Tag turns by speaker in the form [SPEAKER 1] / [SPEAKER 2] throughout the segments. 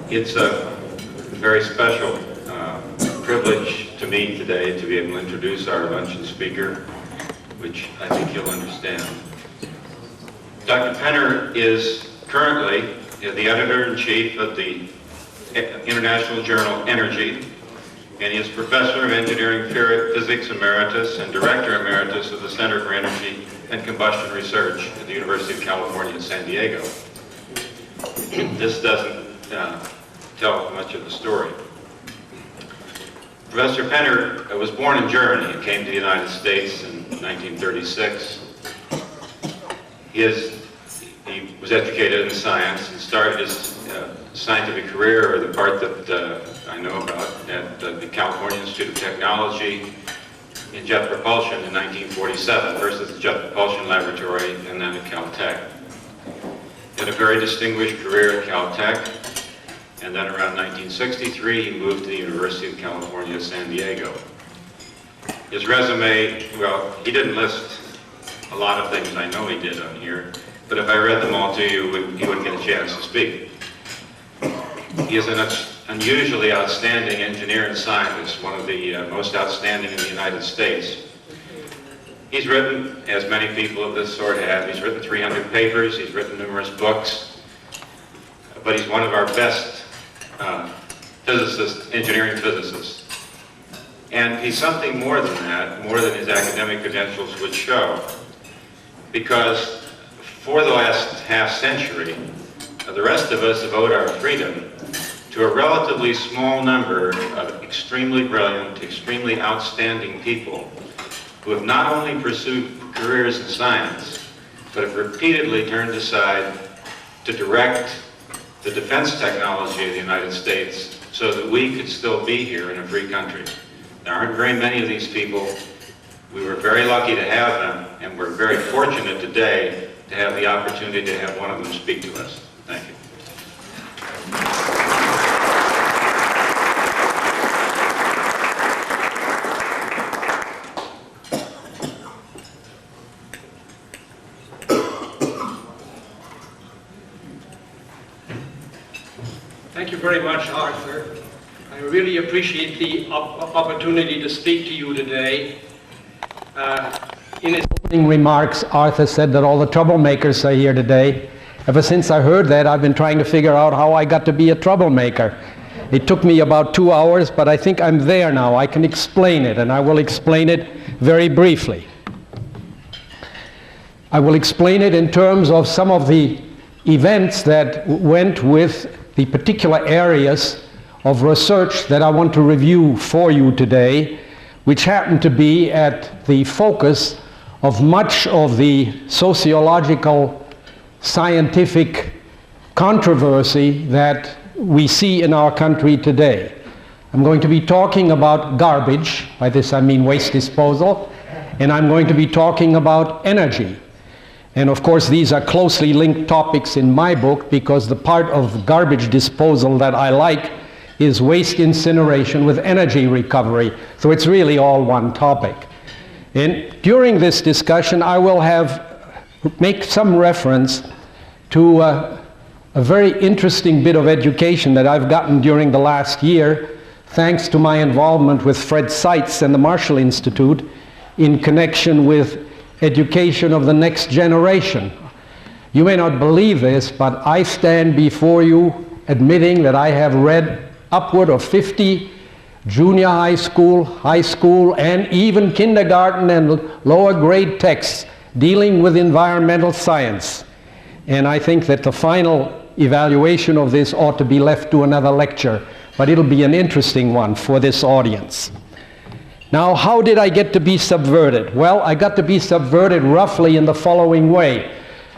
[SPEAKER 1] It's a very special privilege to me today to be able to introduce our luncheon speaker, which I think you'll understand. Dr. Penner is currently the editor-in-chief of the International Journal Energy, and he is Professor of Engineering Physics Emeritus and Director Emeritus of the Center for Energy and Combustion Research at the University of California at San Diego. This doesn't tell much of the story. Professor Penner was born in Germany and came to the United States in 1936. He was educated in science and started his scientific career, or the part that I know about, at the California Institute of Technology in jet propulsion in 1947, first at the Jet Propulsion Laboratory and then at Caltech. He had a very distinguished career at Caltech, and then around 1963 he moved to the University of California, San Diego. His resume, well, he didn't list a lot of things I know he did on here, but if I read them all to you, he wouldn't get a chance to speak. He is an unusually outstanding engineer and scientist, one of the most outstanding in the United States. He's written, as many people of this sort have, he's written 300 papers, he's written numerous books, but he's one of our best physicists, engineering physicists. And he's something more than that, more than his academic credentials would show, because for the last half century, the rest of us have owed our freedom to a relatively small number of extremely brilliant, extremely outstanding people who have not only pursued careers in science, but have repeatedly turned aside to direct the defense technology of the United States so that we could still be here in a free country. There aren't very many of these people. We were very lucky to have them, and we're very fortunate today to have the opportunity to have one of them speak to us. Thank you.
[SPEAKER 2] Thank you very much, Arthur. I really appreciate the opportunity to speak to you today. In his opening remarks, Arthur said that all the troublemakers are here today. Ever since I heard that, I've been trying to figure out how I got to be a troublemaker. It took me about 2 hours, but I think I'm there now. I can explain it, and I will explain it very briefly. I will explain it in terms of some of the events that went with the particular areas of research that I want to review for you today, which happen to be at the focus of much of the sociological, scientific controversy that we see in our country today. I'm going to be talking about garbage, by this I mean waste disposal, and I'm going to be talking about energy. And of course these are closely linked topics in my book, because the part of garbage disposal that I like is waste incineration with energy recovery. So it's really all one topic. And during this discussion I will make some reference to a very interesting bit of education that I've gotten during the last year, thanks to my involvement with Fred Seitz and the Marshall Institute in connection with education of the next generation. You may not believe this, but I stand before you admitting that I have read upward of 50 junior high school, and even kindergarten and lower grade texts dealing with environmental science. And I think that the final evaluation of this ought to be left to another lecture, but it'll be an interesting one for this audience. Now, how did I get to be subverted? Well, I got to be subverted roughly in the following way.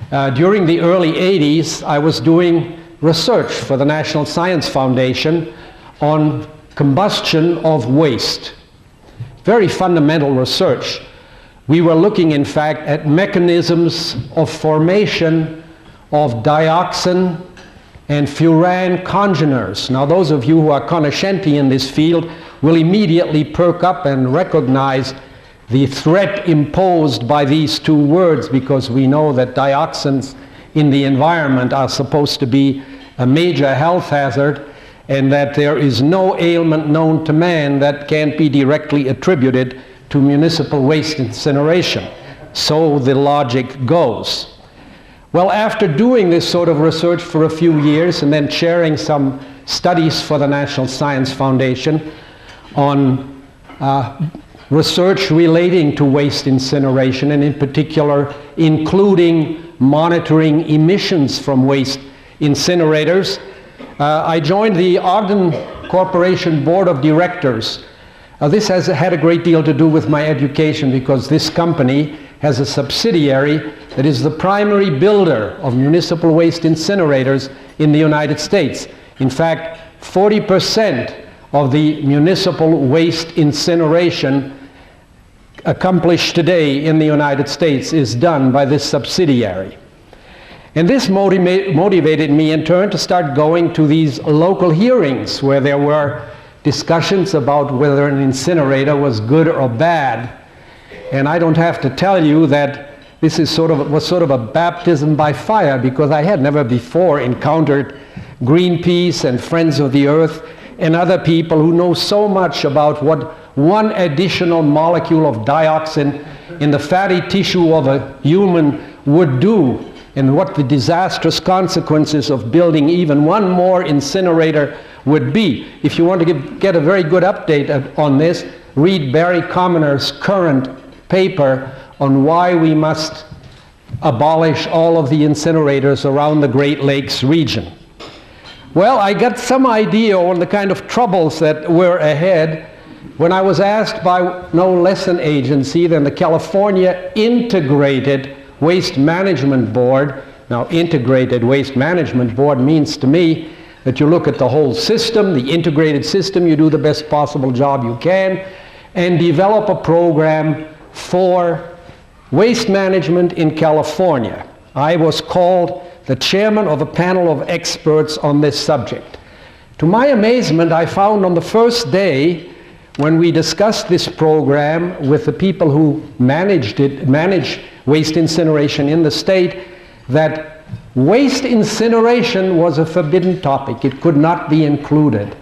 [SPEAKER 2] During the early 80s, I was doing research for the National Science Foundation on combustion of waste. Very fundamental research. We were looking, in fact, at mechanisms of formation of dioxin and furan congeners. Now, those of you who are cognoscenti in this field will immediately perk up and recognize the threat imposed by these two words, because we know that dioxins in the environment are supposed to be a major health hazard, and that there is no ailment known to man that can't be directly attributed to municipal waste incineration. So the logic goes. Well, after doing this sort of research for a few years and then chairing some studies for the National Science Foundation on research relating to waste incineration, and in particular including monitoring emissions from waste incinerators, I joined the Ogden Corporation Board of Directors. This has had a great deal to do with my education, because this company has a subsidiary that is the primary builder of municipal waste incinerators in the United States. In fact, 40% of the municipal waste incineration accomplished today in the United States is done by this subsidiary. And this motivated me in turn to start going to these local hearings where there were discussions about whether an incinerator was good or bad. And I don't have to tell you that this was sort of a baptism by fire, because I had never before encountered Greenpeace and Friends of the Earth and other people who know so much about what one additional molecule of dioxin in the fatty tissue of a human would do, and what the disastrous consequences of building even one more incinerator would be. If you want to get a very good update on this, read Barry Commoner's current paper on why we must abolish all of the incinerators around the Great Lakes region. Well, I got some idea on the kind of troubles that were ahead when I was asked by no less an agency than the California Integrated Waste Management Board. Now, Integrated Waste Management Board means to me that you look at the whole system, the integrated system, you do the best possible job you can, and develop a program for waste management in California. I was called the chairman of a panel of experts on this subject. To my amazement, I found on the first day, when we discussed this program with the people who manage waste incineration in the state, that waste incineration was a forbidden topic. It could not be included.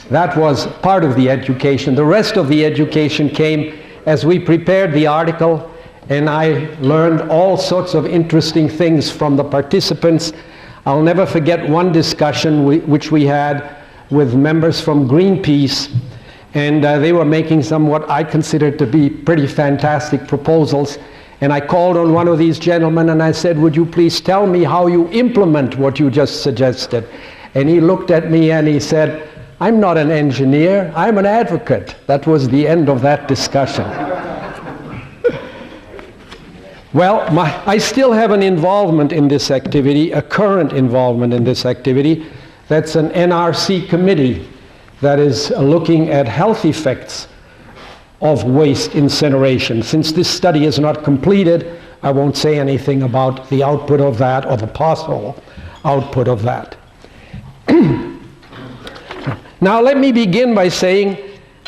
[SPEAKER 2] That was part of the education. The rest of the education came as we prepared the article, and I learned all sorts of interesting things from the participants. I'll never forget one discussion which we had with members from Greenpeace, and they were making some what I considered to be pretty fantastic proposals. And I called on one of these gentlemen and I said, "Would you please tell me how you implement what you just suggested?" And he looked at me and he said, "I'm not an engineer, I'm an advocate." That was the end of that discussion. Well, I still have an involvement in this activity, a current involvement in this activity. That's an NRC committee that is looking at health effects of waste incineration. Since this study is not completed, I won't say anything about the output of that or the possible output of that. Now let me begin by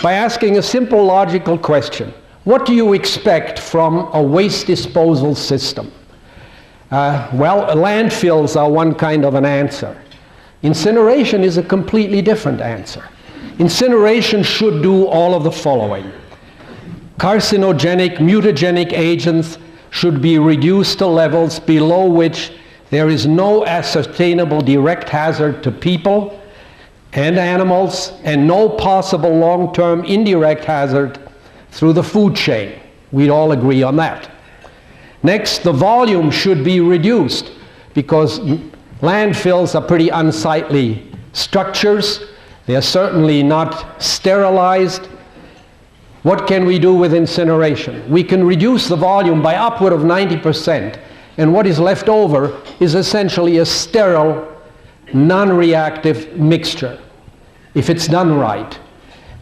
[SPEAKER 2] asking a simple logical question. What do you expect from a waste disposal system? Well, landfills are one kind of an answer. Incineration is a completely different answer. Incineration should do all of the following. Carcinogenic, mutagenic agents should be reduced to levels below which there is no ascertainable direct hazard to people and animals, and no possible long-term indirect hazard through the food chain. We'd all agree on that. Next, the volume should be reduced, because landfills are pretty unsightly structures. They are certainly not sterilized. What can we do with incineration? We can reduce the volume by upward of 90%, and what is left over is essentially a sterile, non-reactive mixture, if it's done right.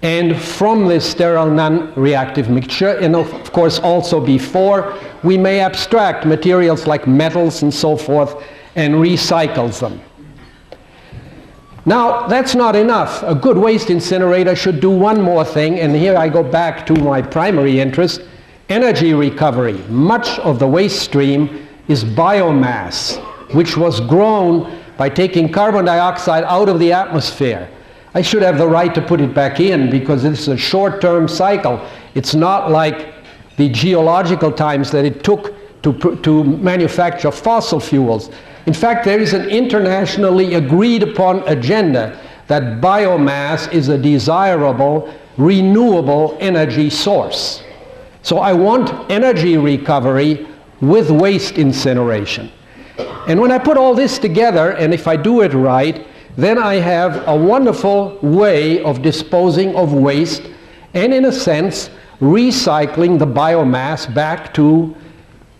[SPEAKER 2] And from this sterile, non-reactive mixture, and of course also before, we may abstract materials like metals and so forth and recycle them. Now, that's not enough. A good waste incinerator should do one more thing, and here I go back to my primary interest, energy recovery. Much of the waste stream is biomass, which was grown by taking carbon dioxide out of the atmosphere. I should have the right to put it back in because it's a short-term cycle. It's not like the geological times that it took to manufacture fossil fuels. In fact, there is an internationally agreed upon agenda that biomass is a desirable, renewable energy source. So I want energy recovery with waste incineration. And when I put all this together, and if I do it right, then I have a wonderful way of disposing of waste and, in a sense, recycling the biomass back to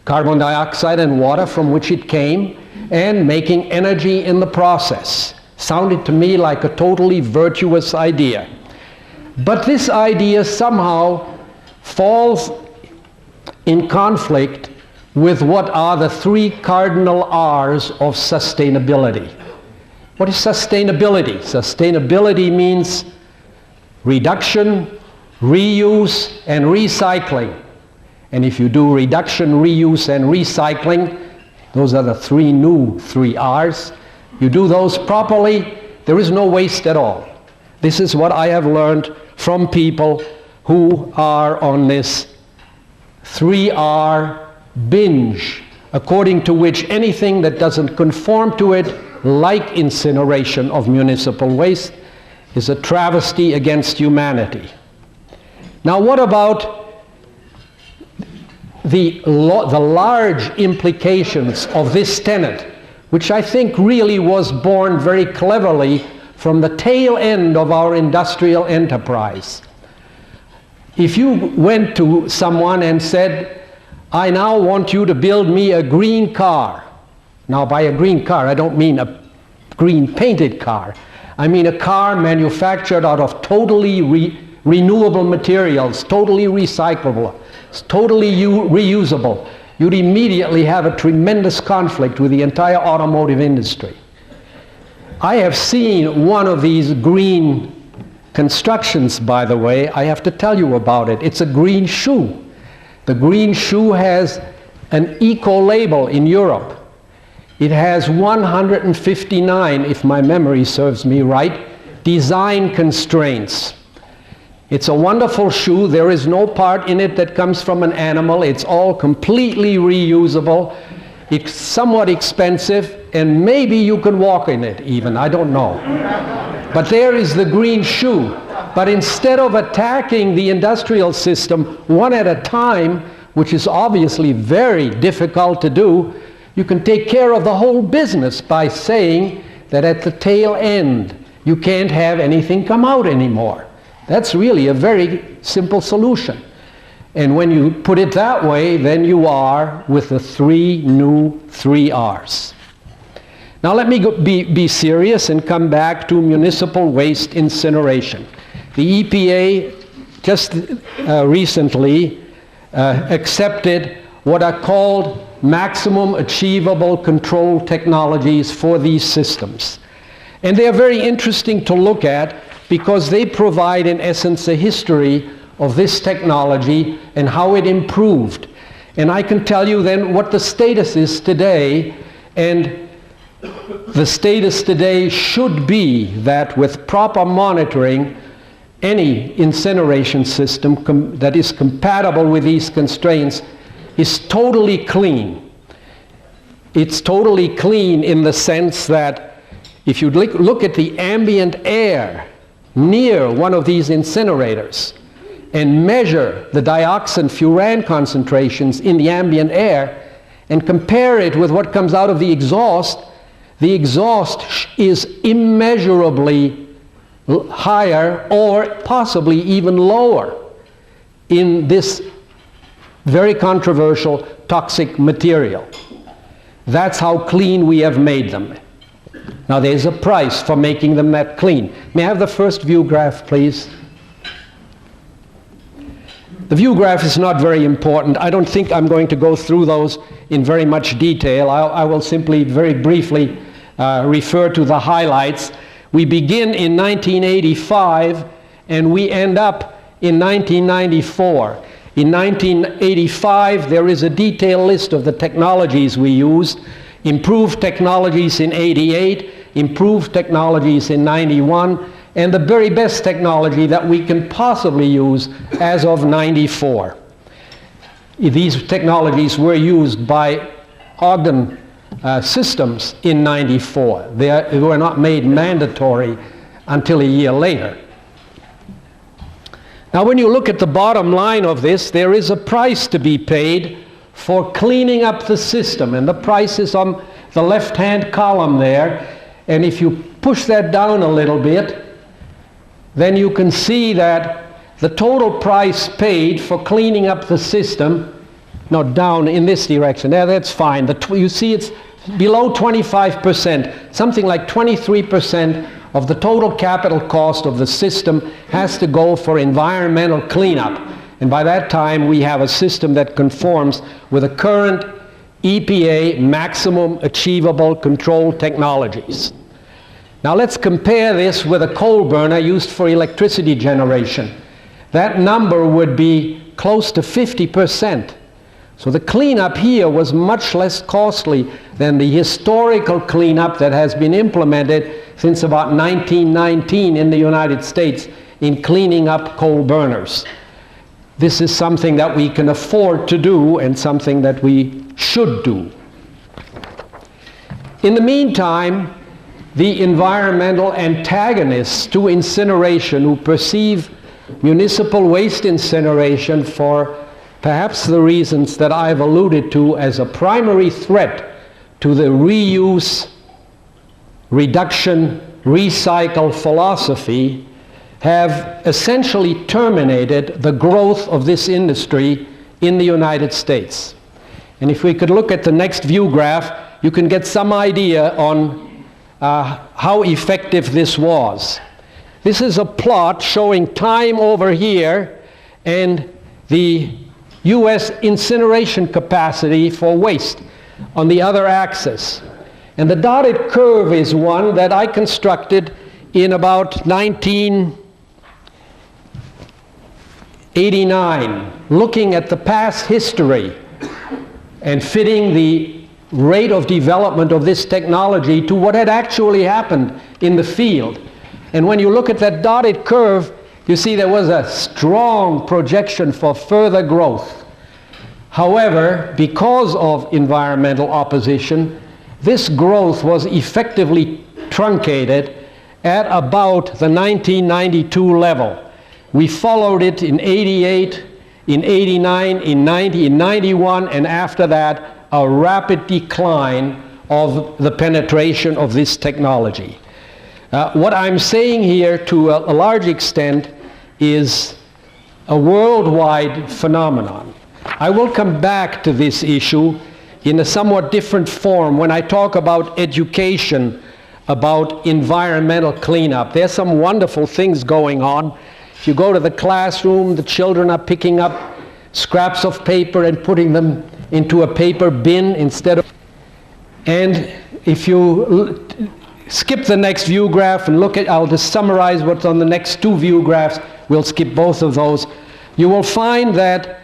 [SPEAKER 2] carbon dioxide and water from which it came and making energy in the process. Sounded to me like a totally virtuous idea. But this idea somehow falls in conflict with what are the three cardinal R's of sustainability. What is sustainability? Sustainability means reduction, reuse, and recycling. And if you do reduction, reuse, and recycling, those are the three R's. You do those properly, there is no waste at all. This is what I have learned from people who are on this 3R binge, according to which anything that doesn't conform to it, like incineration of municipal waste, is a travesty against humanity. Now, what about the large implications of this tenet, which I think really was born very cleverly from the tail end of our industrial enterprise? If you went to someone and said, I now want you to build me a green car. Now, by a green car, I don't mean a green painted car. I mean a car manufactured out of totally renewable materials, totally recyclable, totally reusable. You'd immediately have a tremendous conflict with the entire automotive industry. I have seen one of these green constructions, by the way. I have to tell you about it. It's a green shoe. The green shoe has an eco label in Europe. It has 159, if my memory serves me right, design constraints. It's a wonderful shoe. There is no part in it that comes from an animal. It's all completely reusable. It's somewhat expensive, and maybe you can walk in it even. I don't know. But there is the green shoe. But instead of attacking the industrial system one at a time, which is obviously very difficult to do, you can take care of the whole business by saying that at the tail end, you can't have anything come out anymore. That's really a very simple solution. And when you put it that way, then you are with the three R's. Now let me be serious and come back to municipal waste incineration. The EPA just recently accepted what are called maximum achievable control technologies for these systems. And they are very interesting to look at because they provide, in essence, a history of this technology and how it improved. And I can tell you then what the status is today, and the status today should be that with proper monitoring, any incineration system that is compatible with these constraints is totally clean. It's totally clean in the sense that if you look at the ambient air near one of these incinerators and measure the dioxin furan concentrations in the ambient air and compare it with what comes out of the exhaust is immeasurably higher or possibly even lower in this very controversial toxic material. That's how clean we have made them. Now there's a price for making them that clean. May I have the first view graph, please? The view graph is not very important. I don't think I'm going to go through those in very much detail. I will simply very briefly refer to the highlights. We begin in 1985 and we end up in 1994. In 1985, there is a detailed list of the technologies we used. Improved technologies in 88, improved technologies in 91, and the very best technology that we can possibly use as of '94. These technologies were used by Ogden Systems in '94. They were not made mandatory until a year later. Now, when you look at the bottom line of this, there is a price to be paid for cleaning up the system, and the price is on the left-hand column there. And if you push that down a little bit, then you can see that the total price paid for cleaning up the system, no, down in this direction, there, that's fine. You see it's below 25%, something like 23% of the total capital cost of the system has to go for environmental cleanup. And by that time, we have a system that conforms with the current EPA maximum achievable control technologies. Now let's compare this with a coal burner used for electricity generation. That number would be close to 50%. So the cleanup here was much less costly than the historical cleanup that has been implemented since about 1919 in the United States in cleaning up coal burners. This is something that we can afford to do and something that we should do. In the meantime, the environmental antagonists to incineration who perceive municipal waste incineration for perhaps the reasons that I've alluded to as a primary threat to the reuse, reduction, recycle philosophy have essentially terminated the growth of this industry in the United States. And if we could look at the next view graph, you can get some idea on how effective this was. This is a plot showing time over here and the U.S. incineration capacity for waste on the other axis. And the dotted curve is one that I constructed in about 1989, looking at the past history and fitting the rate of development of this technology to what had actually happened in the field. And when you look at that dotted curve, you see there was a strong projection for further growth. However, because of environmental opposition, this growth was effectively truncated at about the 1992 level. We followed it in '88, in '89, in '90, in '91, and after that, a rapid decline of the penetration of this technology. What I'm saying here to a large extent is a worldwide phenomenon. I will come back to this issue in a somewhat different form when I talk about education, about environmental cleanup. There's some wonderful things going on. If you go to the classroom, the children are picking up scraps of paper and putting them into a paper bin instead of... And if you skip the next view graph and look at, I'll just summarize what's on the next two view graphs. We'll skip both of those. You will find that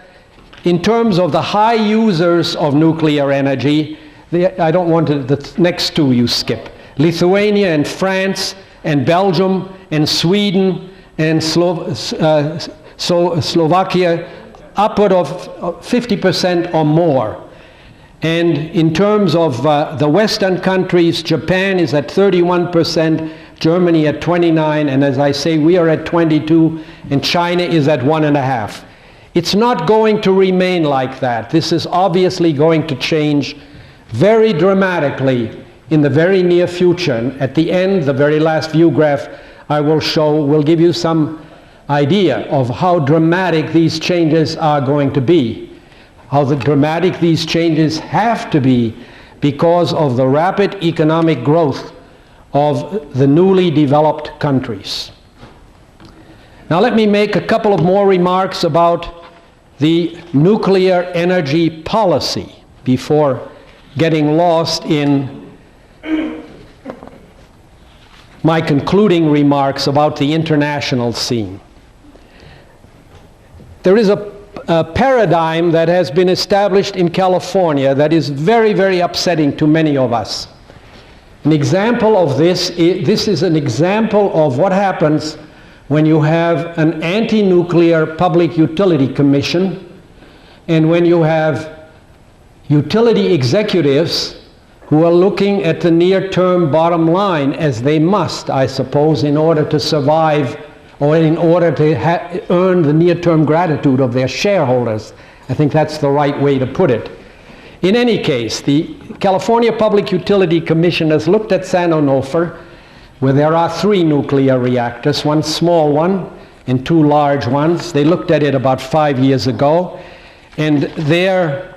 [SPEAKER 2] in terms of the high users of nuclear energy, I don't want to, the next two you skip. Lithuania and France and Belgium and Sweden and Slovakia, upward of 50% or more. And in terms of the Western countries, Japan is at 31%, Germany at 29%, and as I say, we are at 22%, and China is at 1.5%. It's not going to remain like that. This is obviously going to change very dramatically in the very near future. And at the end, the very last view graph I will show will give you some idea of how dramatic these changes are going to be, how dramatic these changes have to be because of the rapid economic growth of the newly developed countries. Now let me make a couple of more remarks about the nuclear energy policy before getting lost in my concluding remarks about the international scene. There is a paradigm that has been established in California that is very, very upsetting to many of us. An example of this is an example of what happens when you have an anti-nuclear public utility commission and when you have utility executives who are looking at the near-term bottom line, as they must, I suppose, in order to survive or in order to earn the near-term gratitude of their shareholders. I think that's the right way to put it. In any case, the California Public Utility Commission has looked at San Onofre, where there are 3 nuclear reactors, one small one and 2 large ones. They looked at it about 5 years ago, and their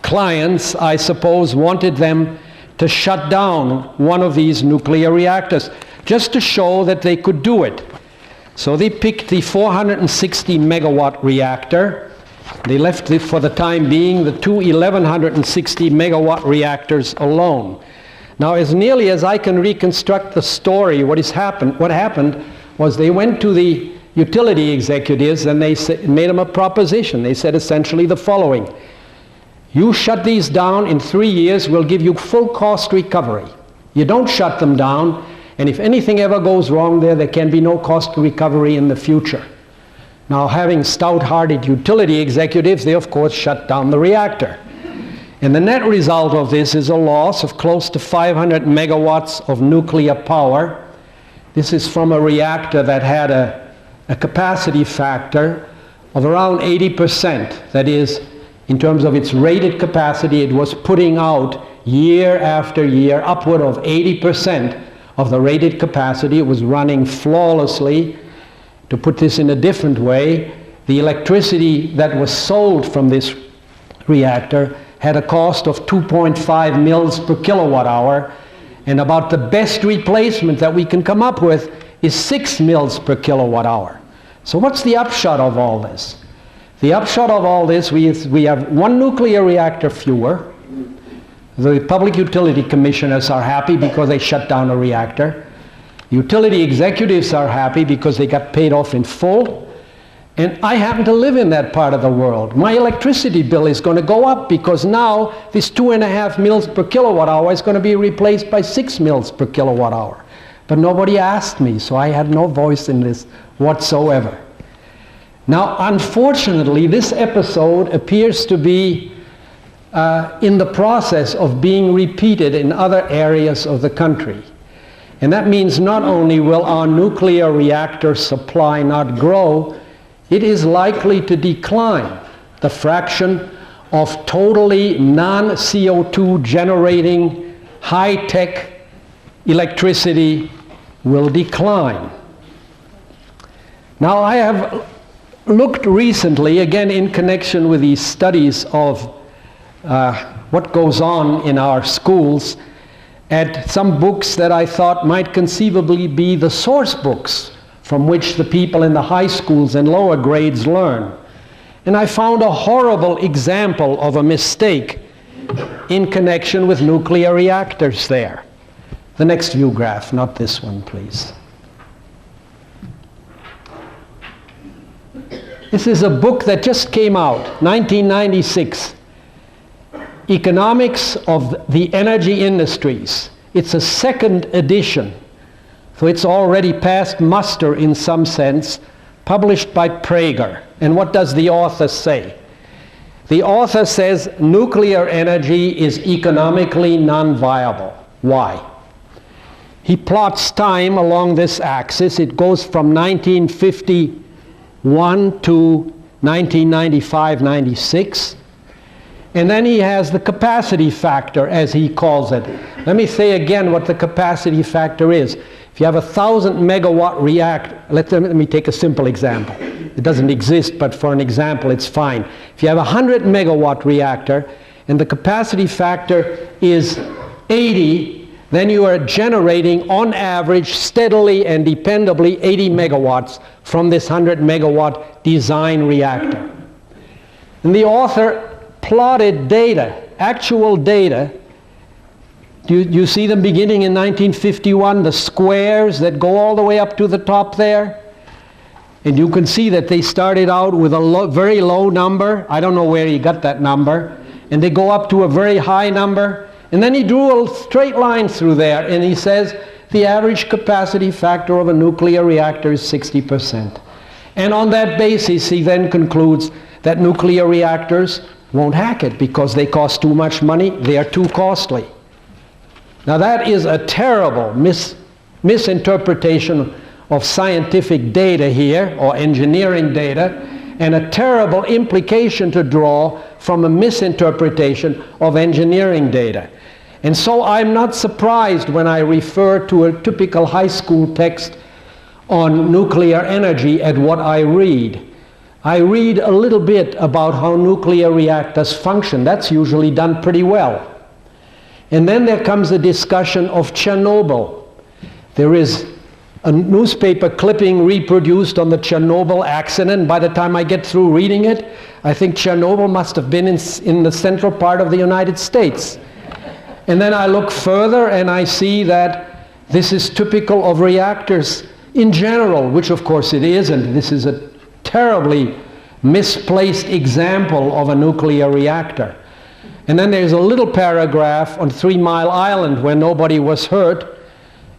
[SPEAKER 2] clients, I suppose, wanted them to shut down one of these nuclear reactors, just to show that they could do it. So they picked the 460 megawatt reactor. They left, for the time being, the 2 1160 megawatt reactors alone. Now, as nearly as I can reconstruct the story, what happened was they went to the utility executives and they made them a proposition. They said essentially the following: you shut these down, in 3 years we'll give you full cost recovery. You don't shut them down, and if anything ever goes wrong there can be no cost recovery in the future. Now, having stout-hearted utility executives, they of course shut down the reactor. And the net result of this is a loss of close to 500 megawatts of nuclear power. This is from a reactor that had a capacity factor of around 80%. That is, in terms of its rated capacity, it was putting out year after year upward of 80% of the rated capacity. It was running flawlessly. To put this in a different way, the electricity that was sold from this reactor had a cost of 2.5 mils per kilowatt hour, and about the best replacement that we can come up with is 6 mils per kilowatt hour. So what's the upshot of all this? The upshot of all this, we have 1 nuclear reactor fewer. The public utility commissioners are happy because they shut down a reactor. Utility executives are happy because they got paid off in full. And I happen to live in that part of the world. My electricity bill is going to go up because now this 2.5 mils per kilowatt hour is going to be replaced by 6 mils per kilowatt hour. But nobody asked me, so I had no voice in this whatsoever. Now, unfortunately, this episode appears to be in the process of being repeated in other areas of the country. And that means not only will our nuclear reactor supply not grow, it is likely to decline. The fraction of totally non-CO2 generating high-tech electricity will decline. Now, I have looked recently, again in connection with these studies of what goes on in our schools, at some books that I thought might conceivably be the source books from which the people in the high schools and lower grades learn. And I found a horrible example of a mistake in connection with nuclear reactors there. The next view graph, not this one, please. This is a book that just came out, 1996. Economics of the Energy Industries. It's a 2nd edition, so it's already passed muster in some sense, published by Prager. And what does the author say? The author says nuclear energy is economically non-viable. Why? He plots time along this axis. It goes from 1951 to 1995-96. And then he has the capacity factor, as he calls it. Let me say again what the capacity factor is. If you have a 1,000 megawatt reactor, let me take a simple example. It doesn't exist, but for an example, it's fine. If you have a 100 megawatt reactor and the capacity factor is 80, then you are generating, on average, steadily and dependably 80 megawatts from this 100 megawatt design reactor. And the author plotted data, actual data. Do you see them beginning in 1951, the squares that go all the way up to the top there? And you can see that they started out with a very low number. I don't know where he got that number. And they go up to a very high number. And then he drew a straight line through there, and he says the average capacity factor of a nuclear reactor is 60%. And on that basis, he then concludes that nuclear reactors won't hack it because they cost too much money, they are too costly. Now that is a terrible misinterpretation of scientific data here, or engineering data, and a terrible implication to draw from a misinterpretation of engineering data. And so I'm not surprised when I refer to a typical high school text on nuclear energy at what I read. I read a little bit about how nuclear reactors function. That's usually done pretty well. And then there comes a discussion of Chernobyl. There is a newspaper clipping reproduced on the Chernobyl accident. By the time I get through reading it, I think Chernobyl must have been in the central part of the United States. And then I look further and I see that this is typical of reactors in general, which of course it isn't. This is a terribly misplaced example of a nuclear reactor. And then there's a little paragraph on 3 Mile Island where nobody was hurt.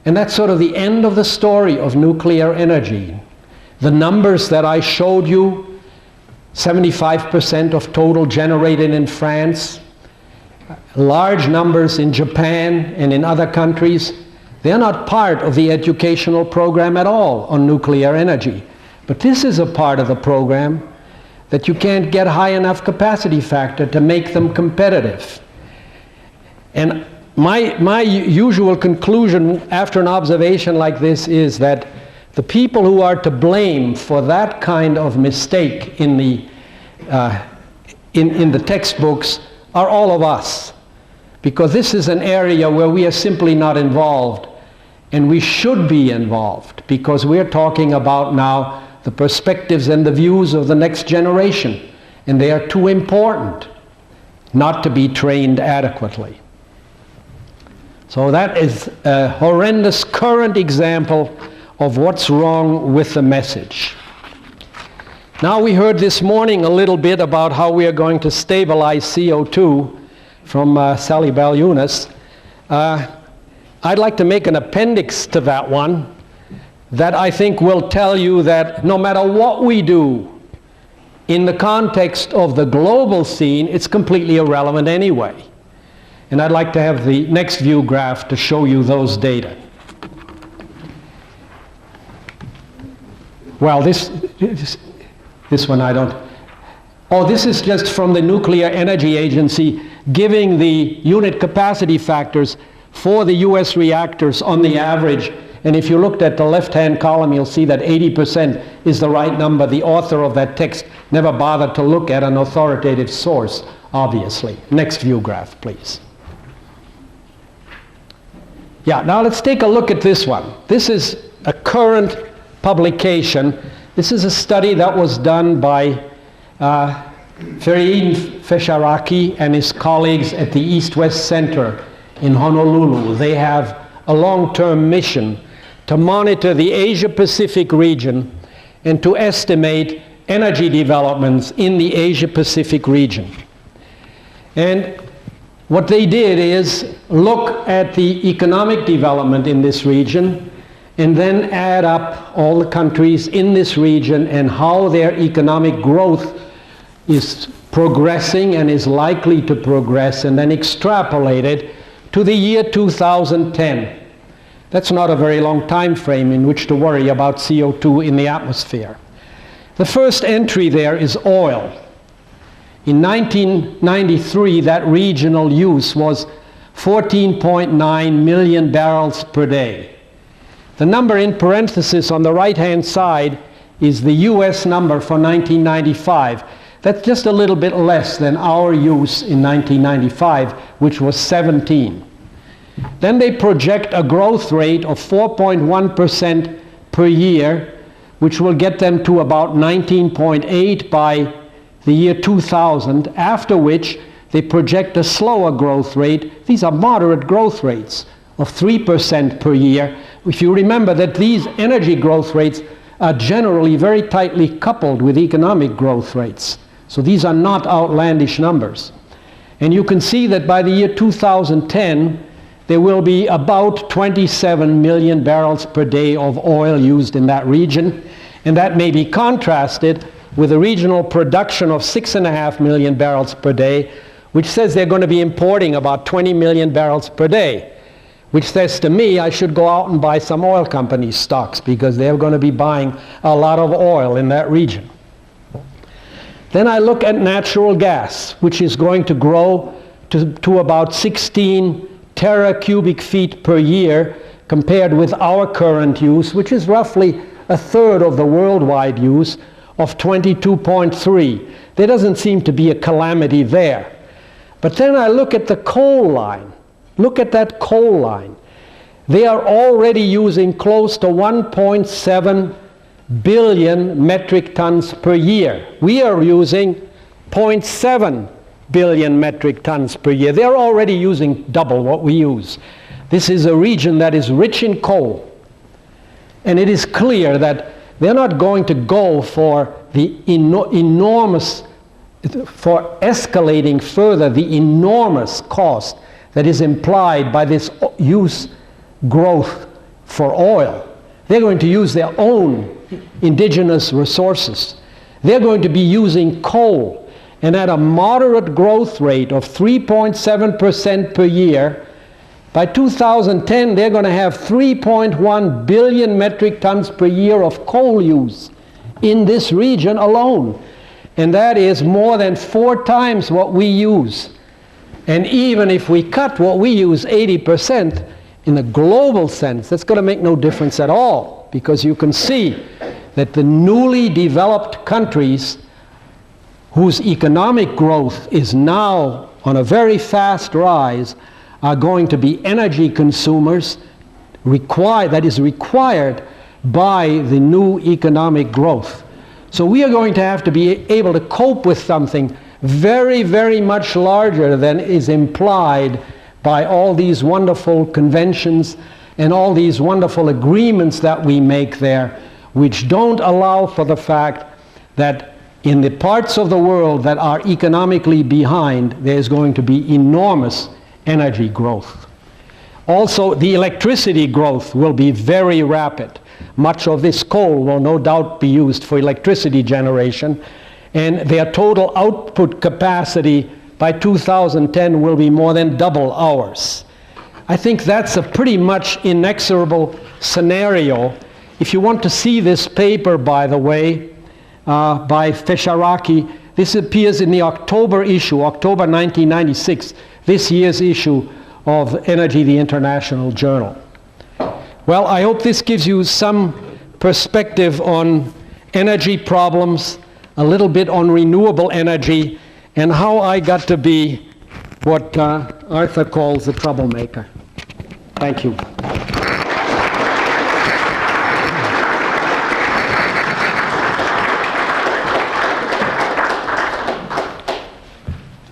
[SPEAKER 2] And that's sort of the end of the story of nuclear energy. The numbers that I showed you, 75% of total generated in France, large numbers in Japan and in other countries, they're not part of the educational program at all on nuclear energy. But this is a part of the program that you can't get high enough capacity factor to make them competitive. And my usual conclusion after an observation like this is that the people who are to blame for that kind of mistake in the textbooks are all of us, because this is an area where we are simply not involved, and we should be involved, because we're talking about now the perspectives and the views of the next generation, and they are too important not to be trained adequately. So that is a horrendous current example of what's wrong with the message. Now we heard this morning a little bit about how we are going to stabilize CO2 from Sally Bal-Yunis. I'd like to make an appendix to that one that I think will tell you that no matter what we do in the context of the global scene, it's completely irrelevant anyway. And I'd like to have the next view graph to show you those data. Well, this one I don't. Oh, this is just from the Nuclear Energy Agency giving the unit capacity factors for the US reactors on the average. And if you looked at the left-hand column, you'll see that 80% is the right number. The author of that text never bothered to look at an authoritative source, obviously. Next view graph, please. Yeah, now let's take a look at this one. This is a current publication. This is a study that was done by Ferin Fesharaki and his colleagues at the East-West Center in Honolulu. They have a long-term mission to monitor the Asia-Pacific region and to estimate energy developments in the Asia-Pacific region. And what they did is look at the economic development in this region and then add up all the countries in this region and how their economic growth is progressing and is likely to progress, and then extrapolate it to the year 2010. That's not a very long time frame in which to worry about CO2 in the atmosphere. The first entry there is oil. In 1993, that regional use was 14.9 million barrels per day. The number in parenthesis on the right-hand side is the US number for 1995. That's just a little bit less than our use in 1995, which was 17. Then they project a growth rate of 4.1% per year, which will get them to about 19.8 by the year 2000, after which they project a slower growth rate. These are moderate growth rates of 3% per year. If you remember that these energy growth rates are generally very tightly coupled with economic growth rates. So these are not outlandish numbers. And you can see that by the year 2010, there will be about 27 million barrels per day of oil used in that region. And that may be contrasted with a regional production of 6.5 million barrels per day, which says they're going to be importing about 20 million barrels per day, which says to me I should go out and buy some oil company stocks because they're going to be buying a lot of oil in that region. Then I look at natural gas, which is going to grow to about 16 teracubic feet per year compared with our current use, which is roughly a third of the worldwide use of 22.3. There doesn't seem to be a calamity there. But then I look at the coal line. Look at that coal line. They are already using close to 1.7 billion metric tons per year. We are using 0.7 billion metric tons per year. They're already using double what we use. This is a region that is rich in coal. And it is clear that they're not going to go for the for escalating further the enormous cost that is implied by this use growth for oil. They're going to use their own indigenous resources. They're going to be using coal. And at a moderate growth rate of 3.7% per year, by 2010 they're going to have 3.1 billion metric tons per year of coal use in this region alone. And that is more than 4 times what we use. And even if we cut what we use 80%, in a global sense, that's going to make no difference at all, because you can see that the newly developed countries whose economic growth is now on a very fast rise are going to be energy consumers that is required by the new economic growth. So we are going to have to be able to cope with something very, very much larger than is implied by all these wonderful conventions and all these wonderful agreements that we make there, which don't allow for the fact that in the parts of the world that are economically behind, there's going to be enormous energy growth. Also, the electricity growth will be very rapid. Much of this coal will no doubt be used for electricity generation, and their total output capacity by 2010 will be more than double ours. I think that's a pretty much inexorable scenario. If you want to see this paper, by the way, by Fesharaki, this appears in the October issue, October 1996, this year's issue of Energy, the International Journal. Well, I hope this gives you some perspective on energy problems, a little bit on renewable energy, and how I got to be what Arthur calls a troublemaker. Thank you.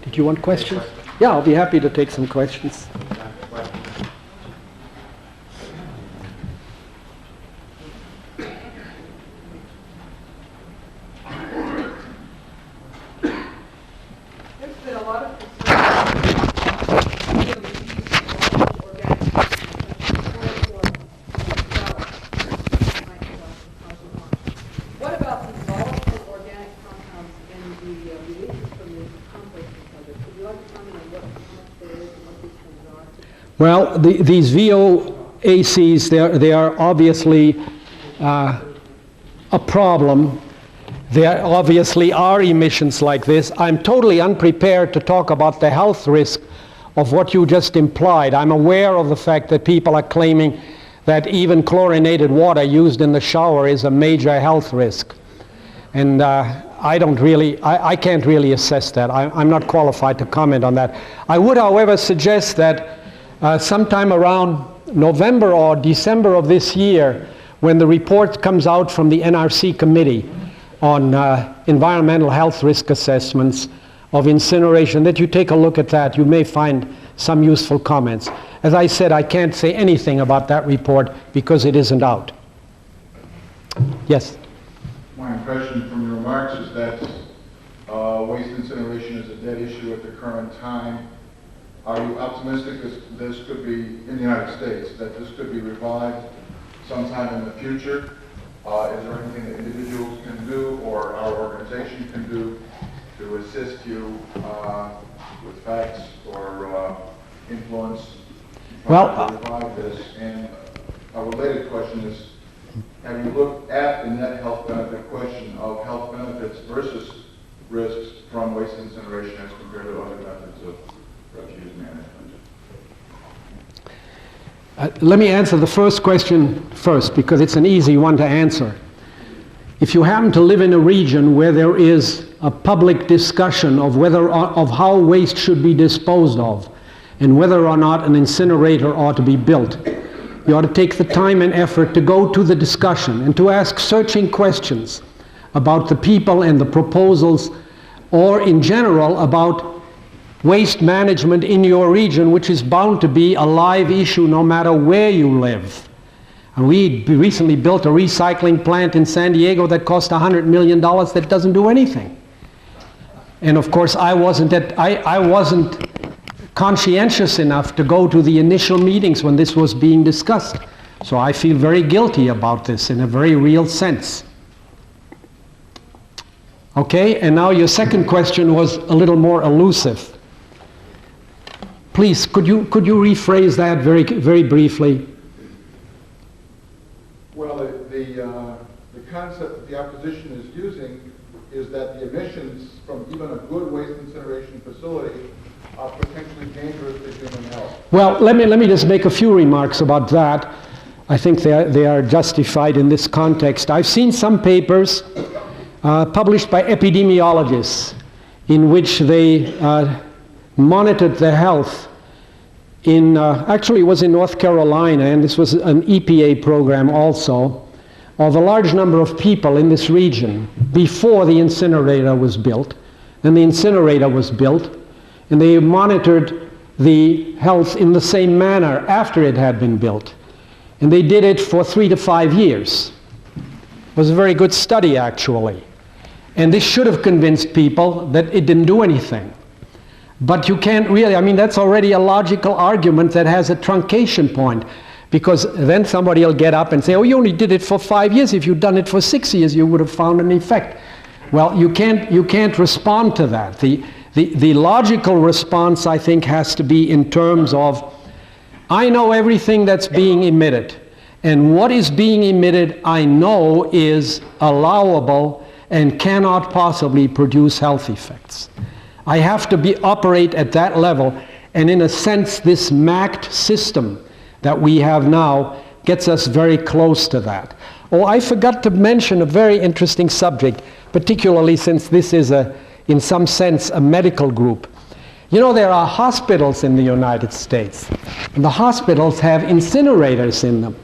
[SPEAKER 2] Did you want questions? Yeah, I'll be happy to take some questions. Well, these VOACs, they are obviously a problem. There obviously are emissions like this. I'm totally unprepared to talk about the health risk of what you just implied. I'm aware of the fact that people are claiming that even chlorinated water used in the shower is a major health risk. And I can't really assess that. I'm not qualified to comment on that. I would, however, suggest that sometime around November or December of this year, when the report comes out from the NRC committee on environmental health risk assessments of incineration, that you take a look at that. You may find some useful comments. As I said, I can't say anything about that report because it isn't out. Yes?
[SPEAKER 3] My impression from your remarks is that waste incineration is a dead issue at the current time. Are you optimistic this could be, in the United States, that this could be revived sometime in the future? Is there anything that individuals can do or our organization can do to assist you with facts or influence to revive this? And a related question is, have you looked at the net health benefit question of health benefits versus risks from waste incineration as compared to other methods of refuse management?
[SPEAKER 2] Let me answer the first question first, because it's an easy one to answer. If you happen to live in a region where there is a public discussion of how waste should be disposed of and whether or not an incinerator ought to be built, you ought to take the time and effort to go to the discussion and to ask searching questions about the people and the proposals, or in general about waste management in your region, which is bound to be a live issue no matter where you live. And we recently built a recycling plant in San Diego that cost $100 million that doesn't do anything. And of course I wasn't conscientious enough to go to the initial meetings when this was being discussed. So I feel very guilty about this in a very real sense. Okay, and now your second question was a little more elusive. Please, could you rephrase that very, very briefly?
[SPEAKER 3] Well, the concept that the opposition is using is that the emissions from even a good waste incineration facility are potentially dangerous to human health.
[SPEAKER 2] Well, let me just make a few remarks about that. I think they are justified in this context. I've seen some papers published by epidemiologists in which they monitored the health in, actually it was in North Carolina, and this was an EPA program also, of a large number of people in this region before the incinerator was built. Then the incinerator was built, and they monitored the health in the same manner after it had been built. And they did it for 3 to 5 years. It was a very good study, actually. And this should have convinced people that it didn't do anything. But you can't really, I mean, that's already a logical argument that has a truncation point, because then somebody will get up and say, oh, you only did it for 5 years. If you'd done it for 6 years, you would have found an effect. Well, you can't respond to that. The logical response, I think, has to be in terms of, I know everything that's being emitted, and what is being emitted, I know, is allowable and cannot possibly produce health effects. I have to operate at that level, and in a sense, this MACT system that we have now gets us very close to that. Oh, I forgot to mention a very interesting subject, particularly since this is in some sense, a medical group. You know, there are hospitals in the United States, and the hospitals have incinerators in them.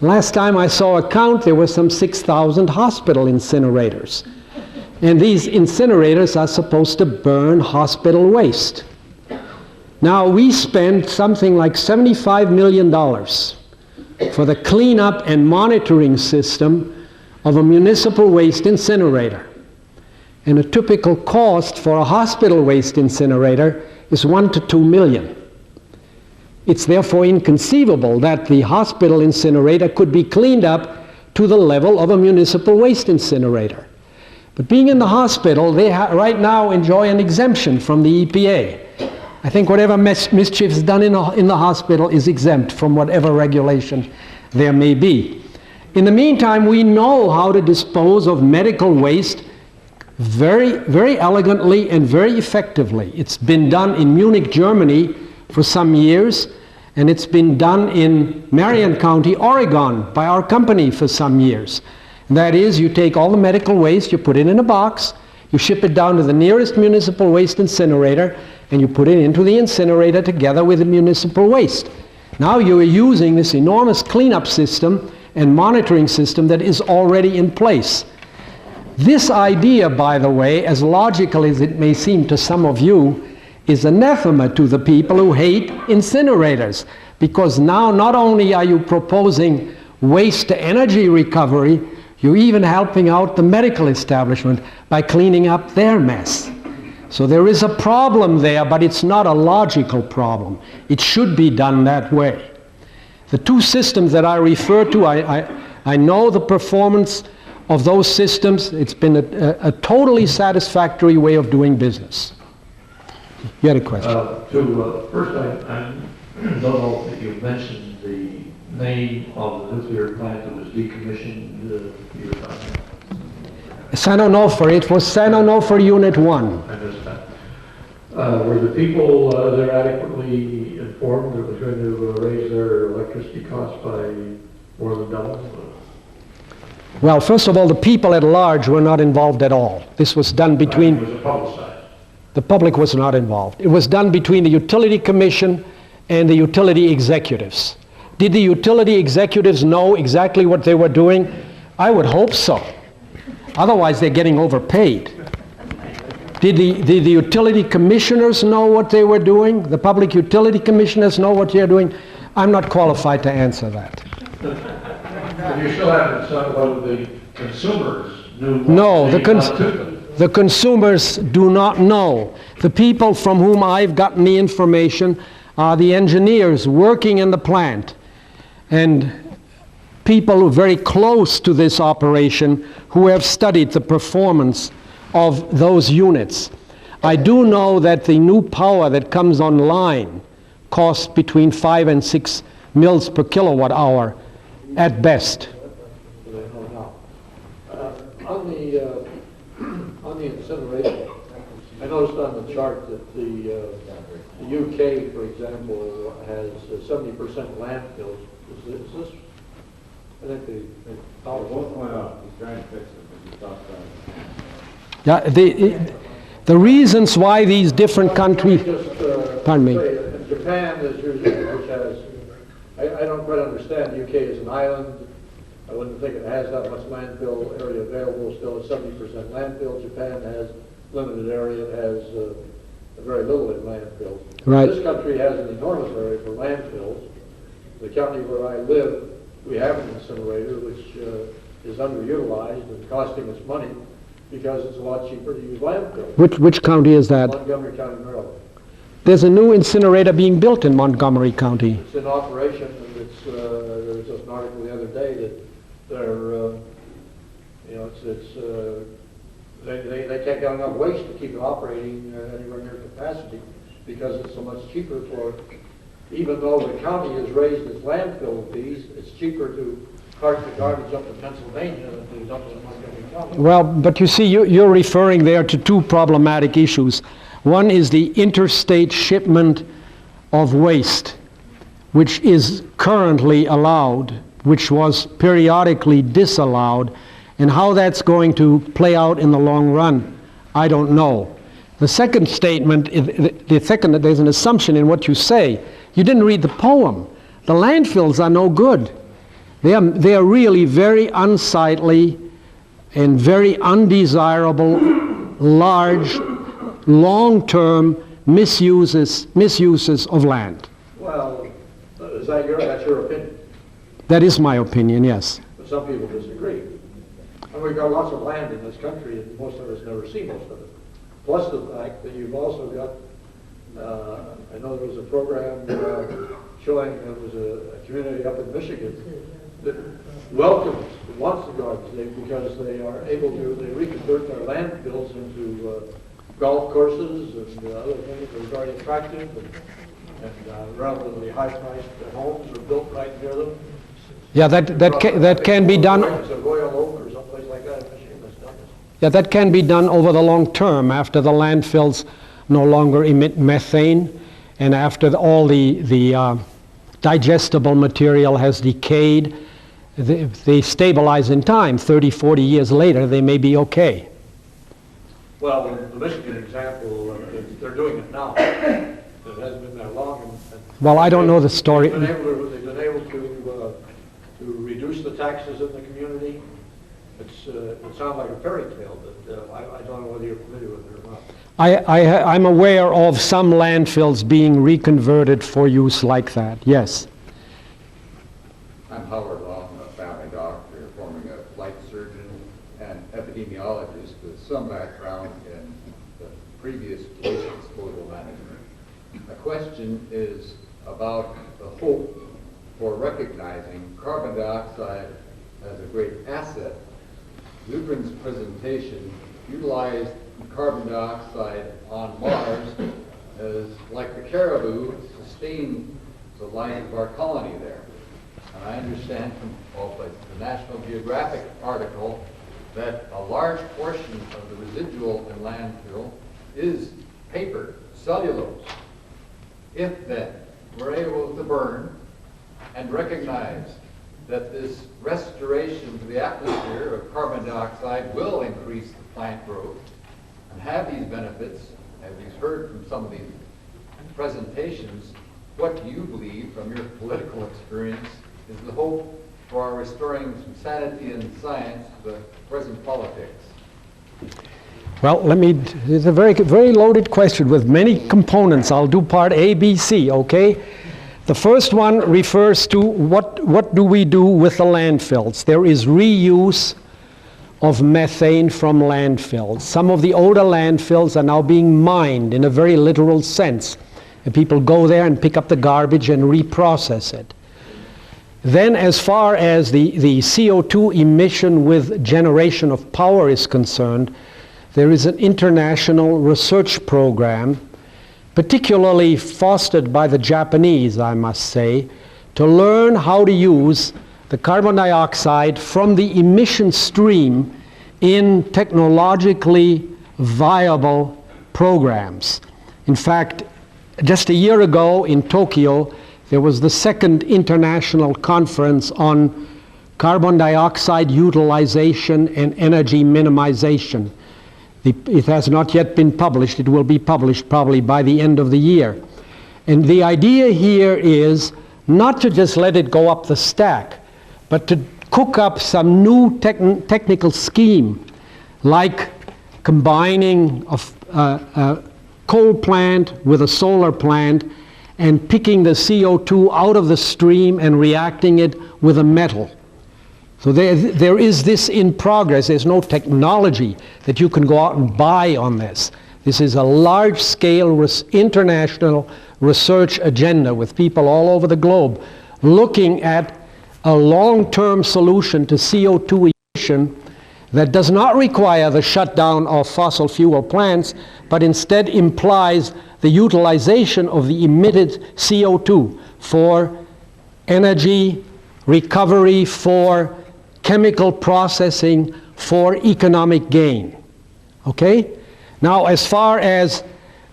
[SPEAKER 2] Last time I saw a count, there were some 6,000 hospital incinerators. And these incinerators are supposed to burn hospital waste. Now, we spend something like $75 million for the cleanup and monitoring system of a municipal waste incinerator. And a typical cost for a hospital waste incinerator is $1 to $2 million. It's therefore inconceivable that the hospital incinerator could be cleaned up to the level of a municipal waste incinerator. But being in the hospital, they right now enjoy an exemption from the EPA. I think whatever mischief is done in the hospital is exempt from whatever regulation there may be. In the meantime, we know how to dispose of medical waste very, very elegantly and very effectively. It's been done in Munich, Germany for some years, and it's been done in Marion County, Oregon, by our company for some years. And that is, you take all the medical waste, you put it in a box, you ship it down to the nearest municipal waste incinerator, and you put it into the incinerator together with the municipal waste. Now you are using this enormous cleanup system and monitoring system that is already in place. This idea, by the way, as logical as it may seem to some of you, is anathema to the people who hate incinerators, because now not only are you proposing waste to energy recovery, You're even helping out the medical establishment by cleaning up their mess. So there is a problem there, but it's not a logical problem. It should be done that way. The two systems that I refer to, I know the performance of those systems. It's been a totally satisfactory way of doing business. You had a question?
[SPEAKER 4] First, I don't know if you mentioned the name of the nuclear plant that was decommissioned. You were talking about.
[SPEAKER 2] San Onofre. It was San Onofre Unit 1.
[SPEAKER 4] I missed that. Were the people there adequately informed that it was going to raise their electricity costs by more than double?
[SPEAKER 2] Well, first of all, the people at large were not involved at all. This was done between...
[SPEAKER 4] It was publicized.
[SPEAKER 2] The public was not involved. It was done between the Utility Commission and the utility executives. Did the utility executives know exactly what they were doing? I would hope so. Otherwise, they're getting overpaid. Did the utility commissioners know what they were doing? The public utility commissioners know what they're doing? I'm not qualified to answer that.
[SPEAKER 4] But you still haven't decided whether the consumers knew what
[SPEAKER 2] No,
[SPEAKER 4] the
[SPEAKER 2] the consumers do not know. The people from whom I've gotten the information are the engineers working in the plant and people who are very close to this operation who have studied the performance of those units. I do know that the new power that comes online costs between 5 and 6 mils per kilowatt hour at best.
[SPEAKER 4] On the incineration, I noticed on the chart that the UK, for example, has 70% landfills. Is this? I think they
[SPEAKER 5] both went up. He's trying to fix it, but he talked about it.
[SPEAKER 2] Yeah, the reasons why these different countries... Pardon me.
[SPEAKER 4] In Japan, which has... I don't quite understand. The UK is an island. I wouldn't think it has that much landfill area available. Still a 70% landfill. Japan has limited area. It has very little in landfills.
[SPEAKER 2] Right.
[SPEAKER 4] This country has an enormous area for landfills. The county where I live, we have an incinerator which is underutilized and costing us money because it's a lot cheaper to use landfills.
[SPEAKER 2] Which county is that?
[SPEAKER 4] Montgomery County, Maryland.
[SPEAKER 2] There's a new incinerator being built in Montgomery County.
[SPEAKER 4] It's in operation, and there was just an article the other day that they're, they can't get enough waste to keep it operating anywhere near capacity because it's so much cheaper for, even though the county has raised its landfill fees, it's cheaper to cart the garbage up to Pennsylvania than to dump it in Montgomery County.
[SPEAKER 2] Well, but you see, you're referring there to two problematic issues. One is the interstate shipment of waste, which is currently allowed, which was periodically disallowed, and how that's going to play out in the long run, I don't know. The second statement, there's an assumption in what you say. You didn't read the poem. The landfills are no good. They are really very unsightly and very undesirable, large, long-term misuses of land.
[SPEAKER 4] Well, that's your opinion?
[SPEAKER 2] That is my opinion, yes.
[SPEAKER 4] But some people disagree. And we've got lots of land in this country, and most of us never see most of it. Plus the fact that you've also got, I know there was a program showing there was a community up in Michigan that welcomes, wants the garbage because they are able to, they reconvert their landfills into golf courses and other things that are very attractive and relatively high-priced homes are built right near them.
[SPEAKER 2] Yeah, that can be done.
[SPEAKER 4] It's a Royal Oak or someplace like that in Michigan that's done this.
[SPEAKER 2] Yeah, that can be done over the long term after the landfills no longer emit methane and after all the digestible material has decayed. They stabilize in time. 30, 40 years later, they may be okay.
[SPEAKER 4] Well, the Michigan example, they're doing it now. It hasn't been that long.
[SPEAKER 2] Well, I don't know the story.
[SPEAKER 4] They've been able to reduce the taxes in the community. It sounds like a fairy tale, but I don't know whether you're familiar with it or not.
[SPEAKER 2] I'm aware of some landfills being reconverted for use like that, yes.
[SPEAKER 5] I'm Howard Long, a family doctor, forming a flight
[SPEAKER 6] surgeon and epidemiologist with some background in the previous waste disposal management. The question is about the hope for recognizing carbon dioxide as a great asset. Lutgren's presentation utilized carbon dioxide on Mars as, like the caribou, sustained the life of our colony there. And I understand from the National Geographic article that a large portion of the residual in landfill is paper, cellulose. If then we're able to burn and recognize that this restoration to the atmosphere of carbon dioxide will increase the plant growth and have these benefits, as we've heard from some of these presentations, what do you believe from your political experience is the hope for our restoring some sanity in science to the present politics?
[SPEAKER 2] Well, it's a very, very loaded question with many components. I'll do part A, B, C, okay? The first one refers to what do we do with the landfills? There is reuse of methane from landfills. Some of the older landfills are now being mined in a very literal sense. And people go there and pick up the garbage and reprocess it. Then as far as the CO2 emission with generation of power is concerned, there is an international research program, particularly fostered by the Japanese, I must say, to learn how to use the carbon dioxide from the emission stream in technologically viable programs. In fact, just a year ago in Tokyo, there was the second international conference on carbon dioxide utilization and energy minimization. It has not yet been published. It will be published probably by the end of the year. And the idea here is not to just let it go up the stack, but to cook up some new technical scheme, like combining a coal plant with a solar plant and picking the CO2 out of the stream and reacting it with a metal. So there is this in progress. There's no technology that you can go out and buy on this. This is a large-scale international research agenda with people all over the globe looking at a long-term solution to CO2 emission that does not require the shutdown of fossil fuel plants, but instead implies the utilization of the emitted CO2 for energy recovery, for chemical processing, for economic gain. Okay? Now, as far as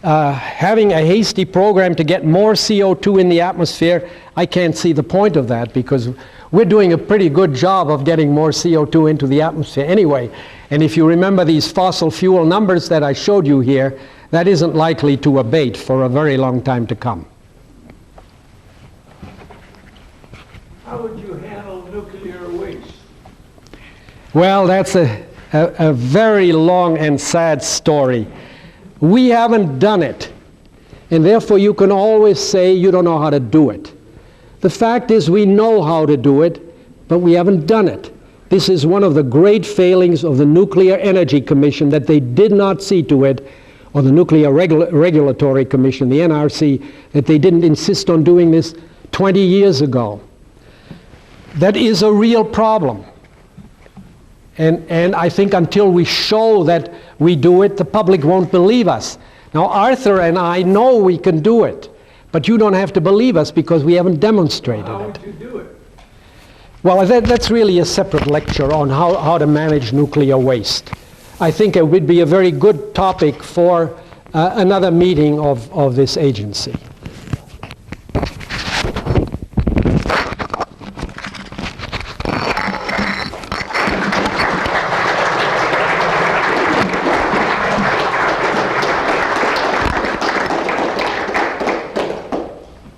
[SPEAKER 2] having a hasty program to get more CO2 in the atmosphere, I can't see the point of that, because we're doing a pretty good job of getting more CO2 into the atmosphere anyway. And if you remember these fossil fuel numbers that I showed you here, that isn't likely to abate for a very long time to come.
[SPEAKER 4] How would you handle nuclear waste?
[SPEAKER 2] Well, that's a very long and sad story. We haven't done it, and therefore you can always say you don't know how to do it. The fact is we know how to do it, but we haven't done it. This is one of the great failings of the Nuclear Energy Commission, that they did not see to it, or the Nuclear Regulatory Commission, the NRC, that they didn't insist on doing this 20 years ago. That is a real problem. And I think until we show that we do it, the public won't believe us. Now, Arthur and I know we can do it, but you don't have to believe us because we haven't demonstrated
[SPEAKER 4] How
[SPEAKER 2] it.
[SPEAKER 4] would you do it?
[SPEAKER 2] Well, that's really a separate lecture on how to manage nuclear waste. I think it would be a very good topic for another meeting of this agency.